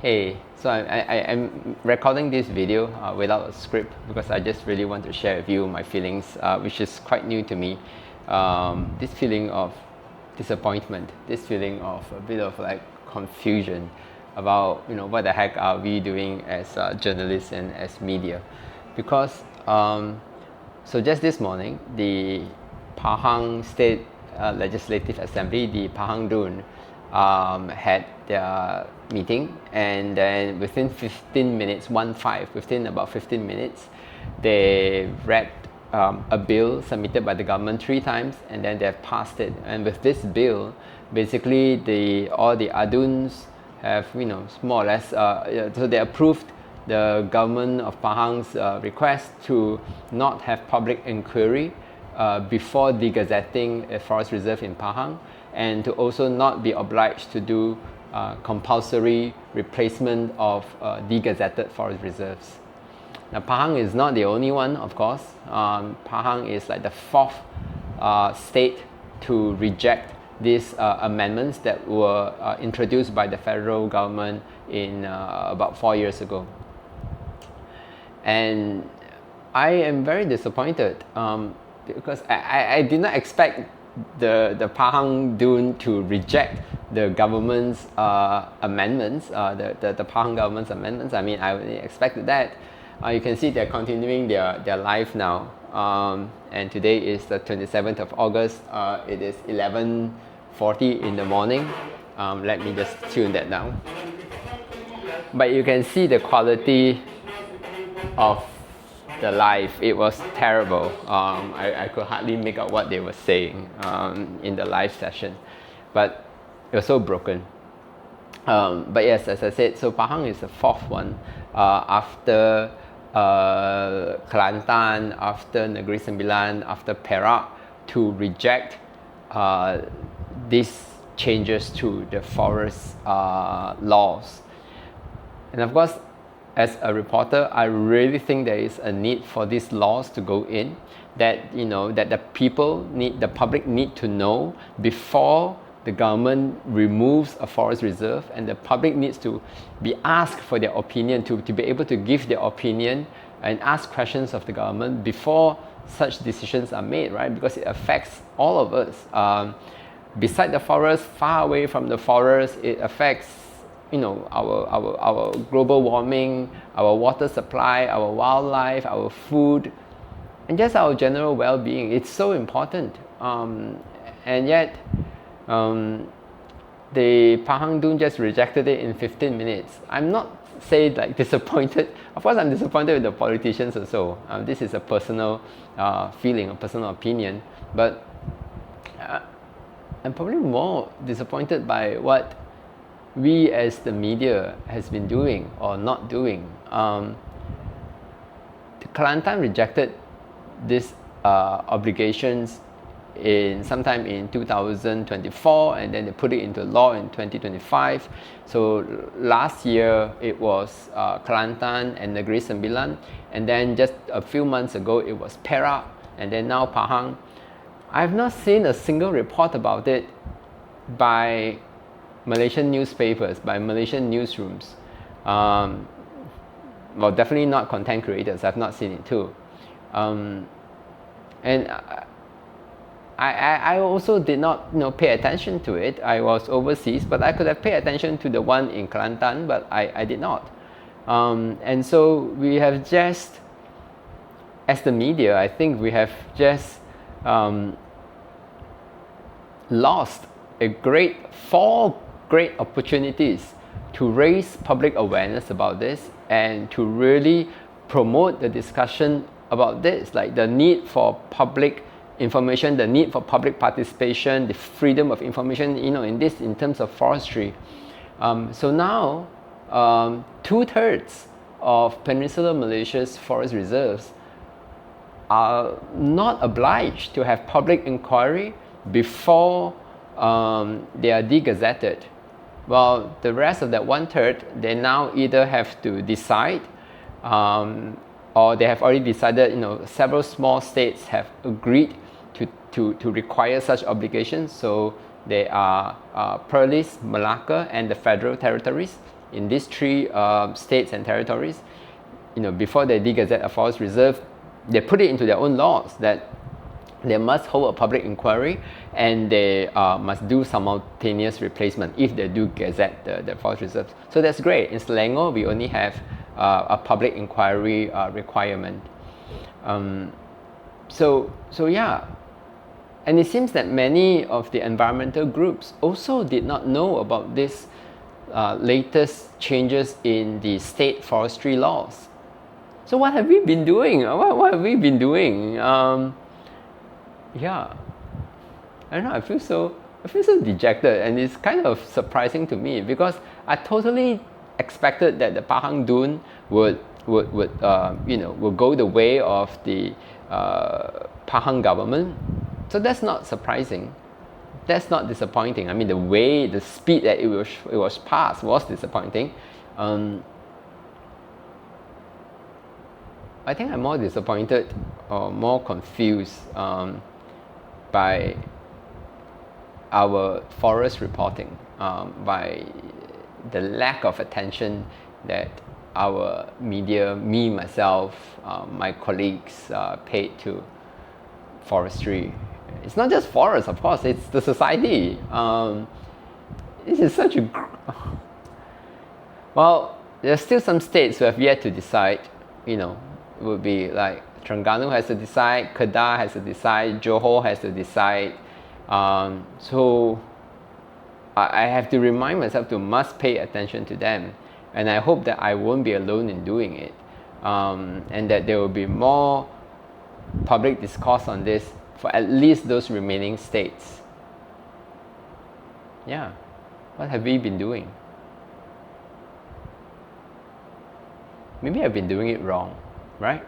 Hey, so I'm recording this video without a script because I just really want to share with you my feelings, which is quite new to me. This feeling of disappointment, this feeling of a bit of like confusion about what the heck are we doing as journalists and as media, because so just this morning the Pahang State Legislative Assembly, the Pahang Dun, had their meeting, and then within 15 minutes, within about 15 minutes, they read a bill submitted by the government 3 times, and then they've passed it. And with this bill, basically all the aduns have more or less so they approved the government of Pahang's request to not have public inquiry before degazetting a forest reserve in Pahang, and to also not be obliged to do compulsory replacement of degazetted forest reserves. Now, Pahang is not the only one, of course. Pahang is like the 4th state to reject these amendments that were introduced by the federal government in about 4 years ago. And I am very disappointed because I did not expect the Pahang Dun to reject the government's amendments, the Pahang government's amendments. I mean, I expected that. You can see they're continuing their life now, and today is the 27th of August. It is 11:40 in the morning. Let me just tune that down. But you can see the quality of the live. It was terrible. I could hardly make out what they were saying in the live session, but it was so broken. But yes, as I said, so Pahang is the 4th one after Kelantan, after Negeri Sembilan, after Perak, to reject these changes to the forest laws. And of course, as a reporter, I really think there is a need for these laws to go in, that that the public need to know before the government removes a forest reserve, and the public needs to be asked for their opinion, to be able to give their opinion and ask questions of the government before such decisions are made, right? Because it affects all of us. Beside the forest, far away from the forest, it affects our global warming, our water supply, our wildlife, our food, and just our general well-being. It's so important, and yet the Pahang Dun just rejected it in 15 minutes. I'm not disappointed. Of course, I'm disappointed with the politicians also. This is a personal feeling, a personal opinion, but I'm probably more disappointed by what we as the media has been doing or not doing. Kelantan rejected these obligations sometime in 2024, and then they put it into law in 2025. So last year it was Kelantan and Negeri Sembilan, and then just a few months ago it was Perak, and then now Pahang. I've not seen a single report about it by Malaysian newspapers, by Malaysian newsrooms. Well, definitely not content creators. I've not seen it too. And I also did not pay attention to it. I was overseas, but I could have paid attention to the one in Kelantan, but I did not. And so we have just, as the media, I think we have just lost 4 great opportunities to raise public awareness about this and to really promote the discussion about this, like the need for public information, the need for public participation, the freedom of information, in terms of forestry. So now, 2/3 of Peninsular Malaysia's forest reserves are not obliged to have public inquiry before they are degazetted. Well, the rest of that 1/3, they now either have to decide, or they have already decided. Several small states have agreed to require such obligations. So they are Perlis, Malacca, and the Federal Territories in these three states and territories, before they degazette a forest reserve, they put it into their own laws that they must hold a public inquiry and they must do simultaneous replacement if they do gazette the forest reserves. So that's great. In Selangor, we only have a public inquiry requirement. So yeah, and it seems that many of the environmental groups also did not know about this latest changes in the state forestry laws. So what have we been doing? What have we been doing? Yeah, I don't know. I feel so dejected, and it's kind of surprising to me because I totally expected that the Pahang Dune would go the way of the Pahang government. So that's not surprising. That's not disappointing. I mean, the speed that it was passed was disappointing. I think I'm more disappointed or more confused by our forest reporting, by the lack of attention that our media, me, myself, my colleagues paid to forestry. It's not just forests, of course, it's the society. This is such a... Well, there's still some states who have yet to decide, it would be like Terengganu has to decide, Kedah has to decide, Johor has to decide. So I have to remind myself to must pay attention to them. And I hope that I won't be alone in doing it. And that there will be more public discourse on this for at least those remaining states. Yeah, what have we been doing? Maybe I've been doing it wrong, right?